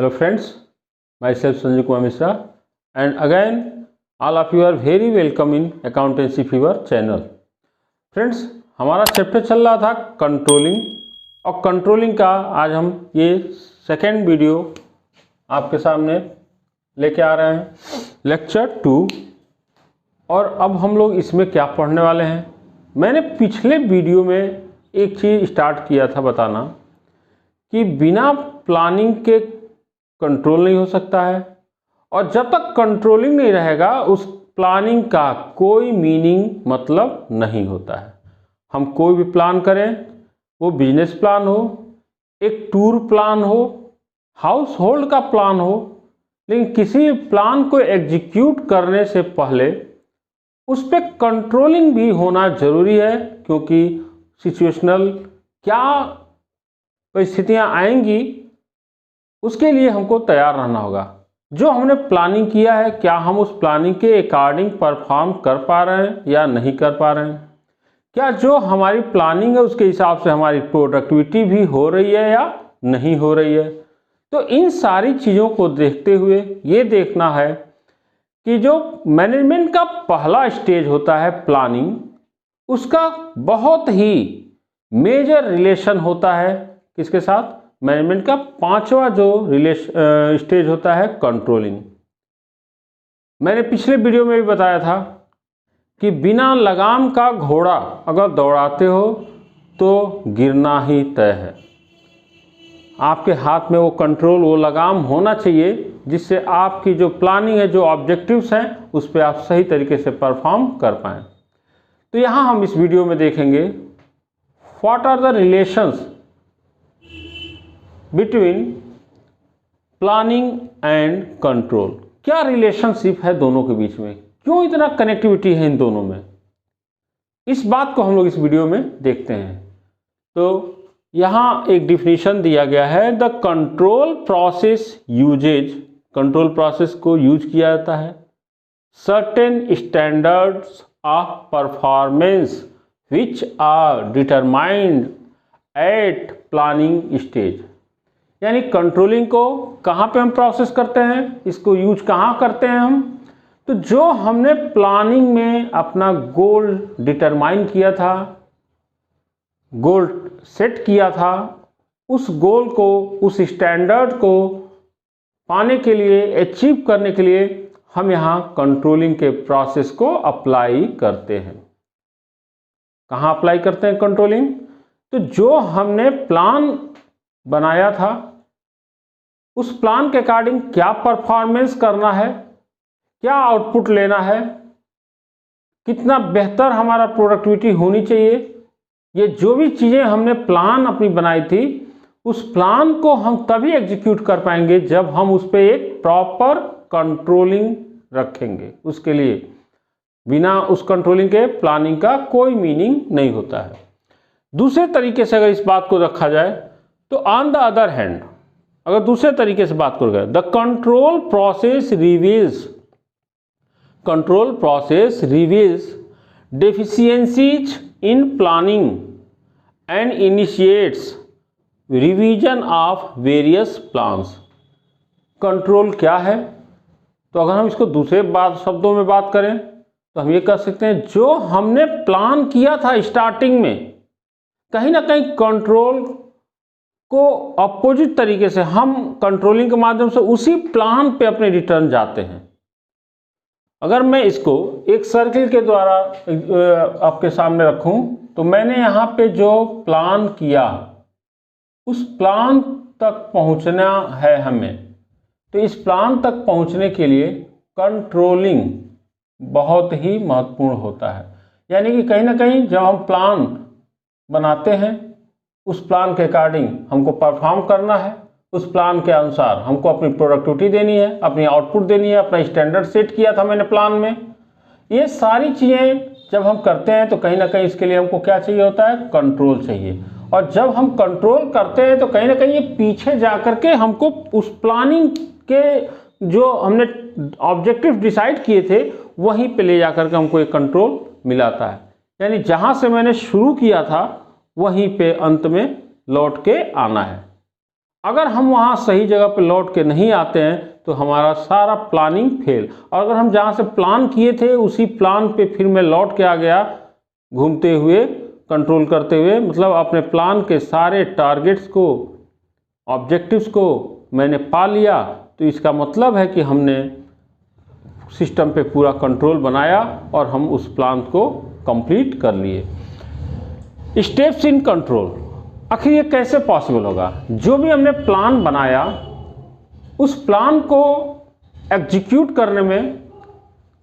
Hello friends, myself Sanjay Kumar Mishra and again all of you are very welcome in Accountancy Fever channel. Friends, हमारा chapter चल रहा था controlling और controlling का आज हम ये सेकेंड वीडियो आपके सामने लेके आ रहे हैं, लेक्चर 2। और अब हम लोग इसमें क्या पढ़ने वाले हैं। मैंने पिछले वीडियो में एक चीज़ स्टार्ट किया था बताना कि बिना प्लानिंग के कंट्रोल नहीं हो सकता है और जब तक कंट्रोलिंग नहीं रहेगा उस प्लानिंग का कोई मीनिंग मतलब नहीं होता है। हम कोई भी प्लान करें, वो बिजनेस प्लान हो, एक टूर प्लान हो, हाउस होल्ड का प्लान हो, लेकिन किसी प्लान को एग्जीक्यूट करने से पहले उस पर कंट्रोलिंग भी होना जरूरी है, क्योंकि सिचुएशनल क्या परिस्थितियां आएंगी उसके लिए हमको तैयार रहना होगा। जो हमने प्लानिंग किया है, क्या हम उस प्लानिंग के अकॉर्डिंग परफॉर्म कर पा रहे हैं या नहीं कर पा रहे हैं, क्या जो हमारी प्लानिंग है उसके हिसाब से हमारी प्रोडक्टिविटी भी हो रही है या नहीं हो रही है। तो इन सारी चीज़ों को देखते हुए ये देखना है कि जो मैनेजमेंट का पहला स्टेज होता है प्लानिंग, उसका बहुत ही मेजर रिलेशन होता है किसके साथ, मैनेजमेंट का पांचवा जो स्टेज होता है कंट्रोलिंग। मैंने पिछले वीडियो में भी बताया था कि बिना लगाम का घोड़ा अगर दौड़ाते हो तो गिरना ही तय है। आपके हाथ में वो कंट्रोल, वो लगाम होना चाहिए जिससे आपकी जो प्लानिंग है, जो ऑब्जेक्टिव्स हैं, उस पर आप सही तरीके से परफॉर्म कर पाएँ। तो यहाँ हम इस वीडियो में देखेंगे what are the relations between planning and control. क्या रिलेशनशिप है दोनों के बीच में, क्यों इतना कनेक्टिविटी है इन दोनों में, इस बात को हम लोग इस वीडियो में देखते हैं। तो यहाँ एक डिफिनीशन दिया गया है, the control process uses, control process को यूज किया जाता है certain standards of performance which are determined at planning stage. यानी कंट्रोलिंग को कहाँ पे हम प्रोसेस करते हैं, इसको यूज कहाँ करते हैं हम, तो जो हमने प्लानिंग में अपना गोल डिटरमाइन किया था, गोल सेट किया था, उस गोल को, उस स्टैंडर्ड को पाने के लिए, अचीव करने के लिए हम यहाँ कंट्रोलिंग के प्रोसेस को अप्लाई करते हैं। कहाँ अप्लाई करते हैं कंट्रोलिंग, तो जो हमने प्लान बनाया था उस प्लान के अकॉर्डिंग क्या परफॉर्मेंस करना है, क्या आउटपुट लेना है, कितना बेहतर हमारा प्रोडक्टिविटी होनी चाहिए, ये जो भी चीज़ें हमने प्लान अपनी बनाई थी, उस प्लान को हम तभी एग्जीक्यूट कर पाएंगे जब हम उस पर एक प्रॉपर कंट्रोलिंग रखेंगे। उसके लिए बिना उस कंट्रोलिंग के प्लानिंग का कोई मीनिंग नहीं होता है। दूसरे तरीके से अगर इस बात को रखा जाए तो ऑन द अदर हैंड, अगर दूसरे तरीके से बात करोगे, the control process reveals deficiencies in planning and initiates revision of various plans. Control क्या है, तो अगर हम इसको दूसरे शब्दों में बात करें तो हम ये कह सकते हैं, जो हमने प्लान किया था स्टार्टिंग में, कहीं ना कहीं कंट्रोल को अपोजिट तरीके से हम कंट्रोलिंग के माध्यम से उसी प्लान पे अपने रिटर्न जाते हैं। अगर मैं इसको एक सर्किल के द्वारा आपके सामने रखूं, तो मैंने यहाँ पे जो प्लान किया उस प्लान तक पहुँचना है हमें, तो इस प्लान तक पहुँचने के लिए कंट्रोलिंग बहुत ही महत्वपूर्ण होता है। यानी कि कहीं ना कहीं जब हम प्लान बनाते हैं, उस प्लान के अकॉर्डिंग हमको परफॉर्म करना है, उस प्लान के अनुसार हमको अपनी प्रोडक्टिविटी देनी है, अपनी आउटपुट देनी है, अपना स्टैंडर्ड सेट किया था मैंने प्लान में। ये सारी चीज़ें जब हम करते हैं तो कहीं ना कहीं इसके लिए हमको क्या चाहिए होता है, कंट्रोल चाहिए। और जब हम कंट्रोल करते हैं तो कहीं ना कहीं ये पीछे जा करके हमको उस प्लानिंग के जो हमने ऑब्जेक्टिव डिसाइड किए थे वहीं पे ले जा करके हमको एक कंट्रोल मिलाता है। यानी जहाँ से मैंने शुरू किया था वहीं पे अंत में लौट के आना है। अगर हम वहाँ सही जगह पे लौट के नहीं आते हैं तो हमारा सारा प्लानिंग फेल। और अगर हम जहाँ से प्लान किए थे उसी प्लान पे फिर मैं लौट के आ गया घूमते हुए, कंट्रोल करते हुए, मतलब अपने प्लान के सारे टारगेट्स को, ऑब्जेक्टिव्स को मैंने पा लिया, तो इसका मतलब है कि हमने सिस्टम पे पूरा कंट्रोल बनाया और हम उस प्लान को कंप्लीट कर लिए। स्टेप्स इन कंट्रोल, आखिर ये कैसे पॉसिबल होगा? जो भी हमने प्लान बनाया उस प्लान को एग्जीक्यूट करने में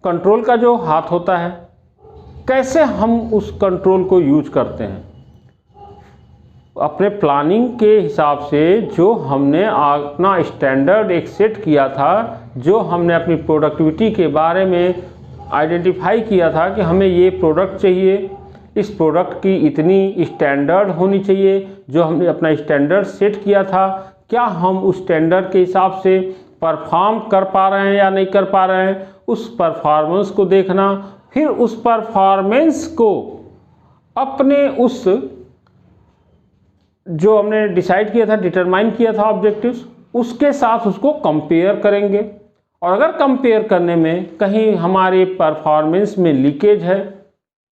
कंट्रोल का जो हाथ होता है, कैसे हम उस कंट्रोल को यूज करते हैं? अपने प्लानिंग के हिसाब से जो हमने अपना स्टैंडर्ड एक सेट किया था, जो हमने अपनी प्रोडक्टिविटी के बारे में आइडेंटिफाई किया था कि हमें ये प्रोडक्ट चाहिए, इस प्रोडक्ट की इतनी स्टैंडर्ड होनी चाहिए, जो हमने अपना स्टैंडर्ड सेट किया था, क्या हम उस स्टैंडर्ड के हिसाब से परफॉर्म कर पा रहे हैं या नहीं कर पा रहे हैं? उस परफॉर्मेंस को देखना, फिर उस परफॉर्मेंस को अपने उस जो हमने डिसाइड किया था, डिटरमाइन किया था ऑब्जेक्टिव्स, उसके साथ उसको कंपेयर करेंगे। और अगर कंपेयर करने में कहीं हमारे परफॉर्मेंस में लीकेज है,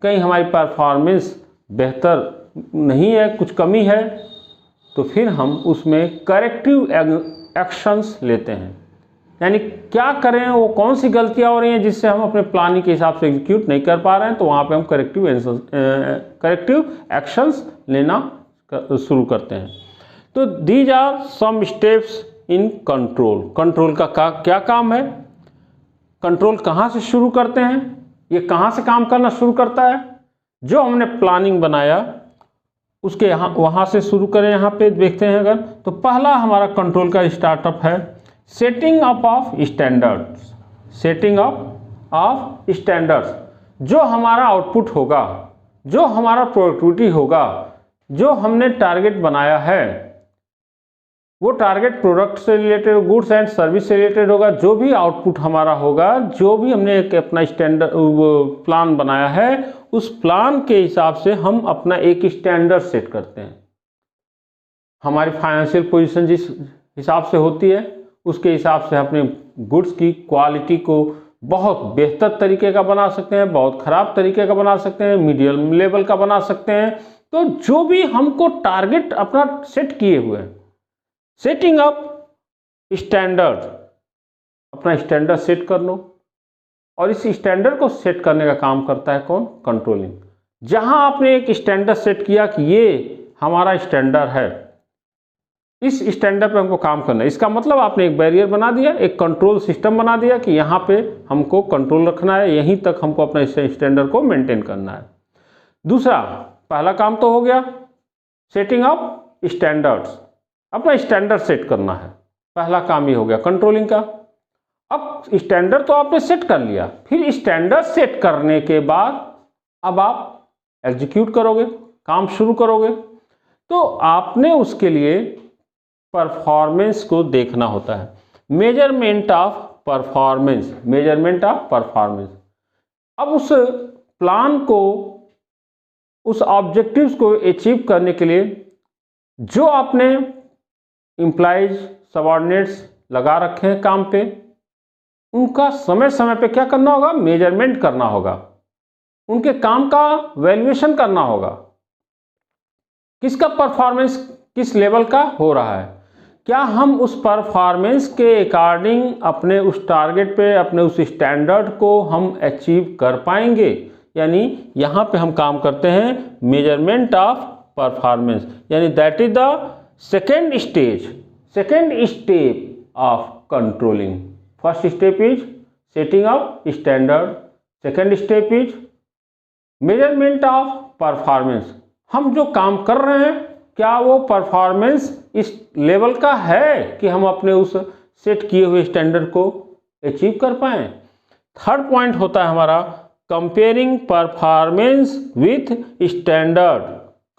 कहीं हमारी परफॉर्मेंस बेहतर नहीं है, कुछ कमी है, तो फिर हम उसमें करेक्टिव एक्शंस लेते हैं। यानी क्या करें, वो कौन सी गलतियां हो रही हैं जिससे हम अपने प्लानिंग के हिसाब से एग्जीक्यूट नहीं कर पा रहे हैं, तो वहाँ पे हम करेक्टिव एक्शंस लेना शुरू करते हैं। तो these are some steps in control. Control का क्या काम है? कंट्रोल कहाँ से शुरू करते हैं, ये कहाँ से काम करना शुरू करता है? जो हमने प्लानिंग बनाया उसके वहाँ से शुरू करें। यहाँ पे देखते हैं अगर, तो पहला हमारा कंट्रोल का स्टार्टअप है setting up of standards. Setting up of standards, जो हमारा आउटपुट होगा, जो हमारा प्रोडक्टिविटी होगा, जो हमने टारगेट बनाया है, वो टारगेट प्रोडक्ट से रिलेटेड, गुड्स एंड सर्विस से रिलेटेड होगा। जो भी आउटपुट हमारा होगा, जो भी हमने एक अपना स्टैंडर्ड प्लान बनाया है, उस प्लान के हिसाब से हम अपना एक स्टैंडर्ड सेट करते हैं। हमारी फाइनेंशियल पोजीशन जिस हिसाब से होती है, उसके हिसाब से अपने गुड्स की क्वालिटी को बहुत बेहतर तरीके का बना सकते हैं, बहुत ख़राब तरीके का बना सकते हैं, मीडियम लेवल का बना सकते हैं। तो जो भी हमको टारगेट अपना सेट किए हुए हैं, सेटिंग अप स्टैंडर्ड, अपना स्टैंडर्ड सेट कर लो। और इस स्टैंडर्ड को सेट करने का काम करता है कौन? कंट्रोलिंग। जहां आपने एक स्टैंडर्ड सेट किया कि ये हमारा स्टैंडर्ड है, इस स्टैंडर्ड पे हमको काम करना है, इसका मतलब आपने एक बैरियर बना दिया, एक कंट्रोल सिस्टम बना दिया कि यहाँ पे हमको कंट्रोल रखना है, यहीं तक हमको अपना स्टैंडर्ड को मेंटेन करना है। दूसरा, पहला काम तो हो गया सेटिंग अप स्टैंडर्ड्स, अपना स्टैंडर्ड सेट करना है, पहला काम ये हो गया कंट्रोलिंग का। अब स्टैंडर्ड तो आपने सेट कर लिया, फिर स्टैंडर्ड सेट करने के बाद अब आप एग्जीक्यूट करोगे, काम शुरू करोगे। तो आपने उसके लिए परफॉर्मेंस को देखना होता है, measurement of performance, measurement of performance. अब उस प्लान को, उस ऑब्जेक्टिव्स को अचीव करने के लिए जो आपने एम्प्लॉइज, सबऑर्डिनेट्स लगा रखे हैं काम पे, उनका समय समय पे क्या करना होगा? मेजरमेंट करना होगा, उनके काम का वैल्यूएशन करना होगा, किसका परफॉर्मेंस किस लेवल का हो रहा है, क्या हम उस परफॉर्मेंस के अकॉर्डिंग अपने उस टारगेट पे, अपने उस स्टैंडर्ड को हम अचीव कर पाएंगे। यानी यहाँ पे हम काम करते हैं मेजरमेंट ऑफ परफॉर्मेंस, यानी that is the second stage, second step of controlling. First step is setting up standard, second step is measurement of performance. हम जो काम कर रहे हैं, क्या वो परफॉर्मेंस इस लेवल का है कि हम अपने उस सेट किए हुए स्टैंडर्ड को अचीव कर पाएँ। थर्ड पॉइंट होता है हमारा comparing performance with standard,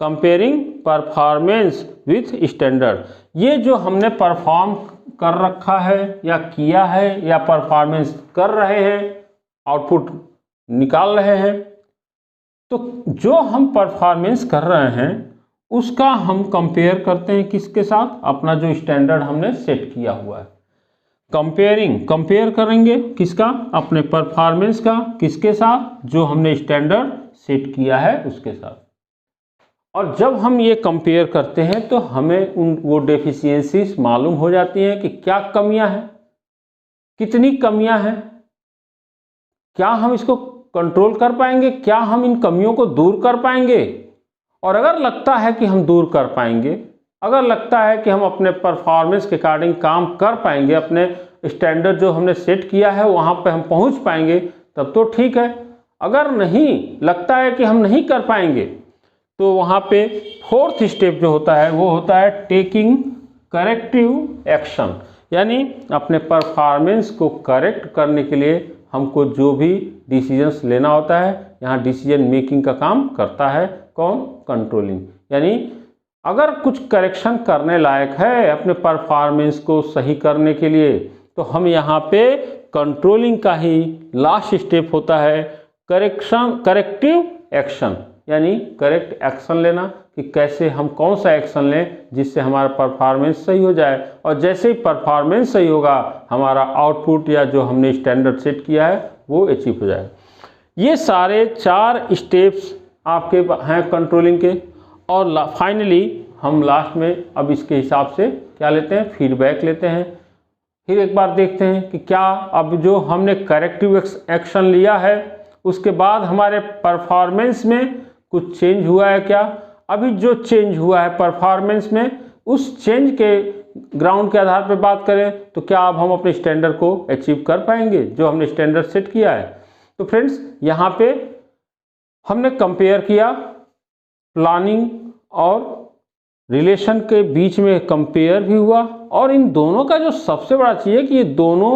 comparing performance with standard. ये जो हमने परफॉर्म कर रखा है या किया है या परफॉर्मेंस कर रहे हैं, आउटपुट निकाल रहे हैं, तो जो हम परफॉर्मेंस कर रहे हैं उसका हम कंपेयर करते हैं किसके साथ, अपना जो स्टैंडर्ड हमने सेट किया हुआ है। कंपेयर करेंगे किसका, अपने परफॉर्मेंस का, किसके साथ, जो हमने स्टैंडर्ड सेट किया है उसके साथ। और जब हम ये कंपेयर करते हैं तो हमें वो डेफिशिएंसीज मालूम हो जाती हैं कि क्या कमियां हैं, कितनी कमियां हैं, क्या हम इसको कंट्रोल कर पाएंगे, क्या हम इन कमियों को दूर कर पाएंगे। और अगर लगता है कि हम दूर कर पाएंगे, अगर लगता है कि हम अपने परफॉर्मेंस के अकॉर्डिंग काम कर पाएंगे, अपने स्टैंडर्ड जो हमने सेट किया है वहाँ पे हम पहुँच पाएंगे, तब तो ठीक है। अगर नहीं लगता है कि हम नहीं कर पाएंगे, तो वहाँ पे फोर्थ स्टेप जो होता है वो होता है टेकिंग करेक्टिव एक्शन। यानी अपने परफॉर्मेंस को करेक्ट करने के लिए हमको जो भी डिसीजंस लेना होता है, यहाँ डिसीजन मेकिंग का काम करता है कौन, कंट्रोलिंग। यानी अगर कुछ करेक्शन करने लायक है अपने परफॉर्मेंस को सही करने के लिए, तो हम यहाँ पे कंट्रोलिंग का ही लास्ट स्टेप होता है करेक्टिव एक्शन। यानी करेक्ट एक्शन लेना कि कैसे हम कौन सा एक्शन लें जिससे हमारा परफॉर्मेंस सही हो जाए, और जैसे ही परफॉर्मेंस सही होगा हमारा आउटपुट या जो हमने स्टैंडर्ड सेट किया है वो अचीव हो जाए। ये सारे 4 स्टेप्स आपके हैं कंट्रोलिंग के। और फाइनली हम लास्ट में अब इसके हिसाब से क्या लेते हैं, फीडबैक लेते हैं। फिर एक बार देखते हैं कि क्या अब जो हमने करेक्टिव एक्शन लिया है उसके बाद हमारे परफॉर्मेंस में कुछ चेंज हुआ है क्या। अभी जो चेंज हुआ है परफॉर्मेंस में, उस चेंज के ग्राउंड के आधार पर बात करें तो क्या अब हम अपने स्टैंडर्ड को अचीव कर पाएंगे जो हमने स्टैंडर्ड सेट किया है। तो फ्रेंड्स यहाँ पे हमने कंपेयर किया, प्लानिंग और रिलेशन के बीच में कंपेयर भी हुआ, और इन दोनों का जो सबसे बड़ा चीज़ है कि ये दोनों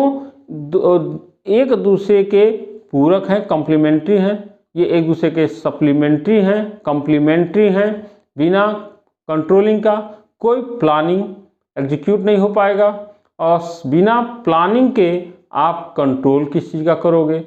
एक दूसरे के पूरक हैं, कॉम्प्लीमेंट्री हैं। ये एक दूसरे के सप्लीमेंट्री हैं, कॉम्प्लीमेंट्री हैं। बिना कंट्रोलिंग का कोई प्लानिंग एग्जीक्यूट नहीं हो पाएगा, और बिना प्लानिंग के आप कंट्रोल किस चीज़ का करोगे।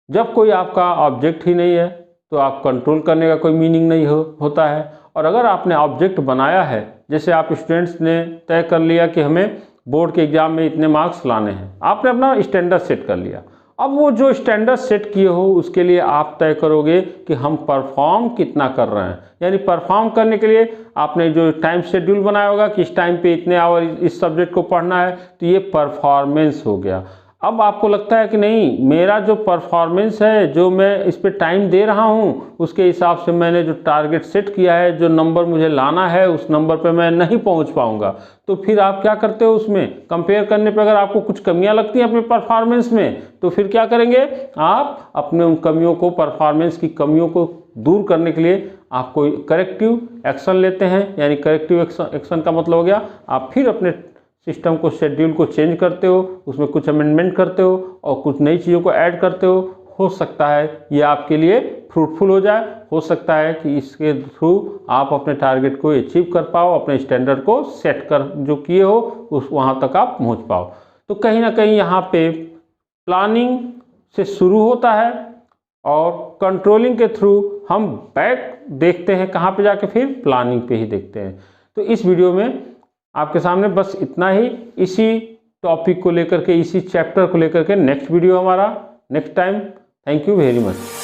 जब कोई आपका ऑब्जेक्ट ही नहीं है तो आप कंट्रोल करने का कोई मीनिंग नहीं होता है। और अगर आपने ऑब्जेक्ट बनाया है, जैसे आप स्टूडेंट्स ने तय कर लिया कि हमें बोर्ड के एग्जाम में इतने मार्क्स लाने हैं, आपने अपना स्टैंडर्ड सेट कर लिया। अब वो जो स्टैंडर्ड सेट किए हो उसके लिए आप तय करोगे कि हम परफॉर्म कितना कर रहे हैं। यानी परफॉर्म करने के लिए आपने जो टाइम शेड्यूल बनाया होगा कि इस टाइम पे इतने आवर इस सब्जेक्ट को पढ़ना है, तो ये परफॉर्मेंस हो गया। अब आपको लगता है कि नहीं, मेरा जो परफॉर्मेंस है, जो मैं इस पे टाइम दे रहा हूँ, उसके हिसाब से मैंने जो टारगेट सेट किया है, जो नंबर मुझे लाना है, उस नंबर पे मैं नहीं पहुँच पाऊँगा। तो फिर आप क्या करते हो, उसमें कंपेयर करने पे अगर आपको कुछ कमियां लगती हैं अपने परफॉर्मेंस में, तो फिर क्या करेंगे, आप अपने उन कमियों को, परफॉर्मेंस की कमियों को दूर करने के लिए आप कोई करेक्टिव एक्शन लेते हैं। यानी करेक्टिव एक्शन का मतलब हो गया आप फिर अपने सिस्टम को, शेड्यूल को चेंज करते हो, उसमें कुछ अमेंडमेंट करते हो और कुछ नई चीज़ों को ऐड करते हो सकता है ये आपके लिए फ्रूटफुल हो जाए, हो सकता है कि इसके थ्रू आप अपने टारगेट को अचीव कर पाओ, अपने स्टैंडर्ड को सेट कर जो किए हो उस वहाँ तक आप पहुँच पाओ। तो कहीं ना कहीं यहाँ पे प्लानिंग से शुरू होता है और कंट्रोलिंग के थ्रू हम बैक देखते हैं, कहाँ पे जाके फिर प्लानिंग पे ही देखते हैं। तो इस वीडियो में आपके सामने बस इतना ही। इसी टॉपिक को लेकर के, इसी चैप्टर को लेकर के नेक्स्ट वीडियो हमारा next time. Thank you very much.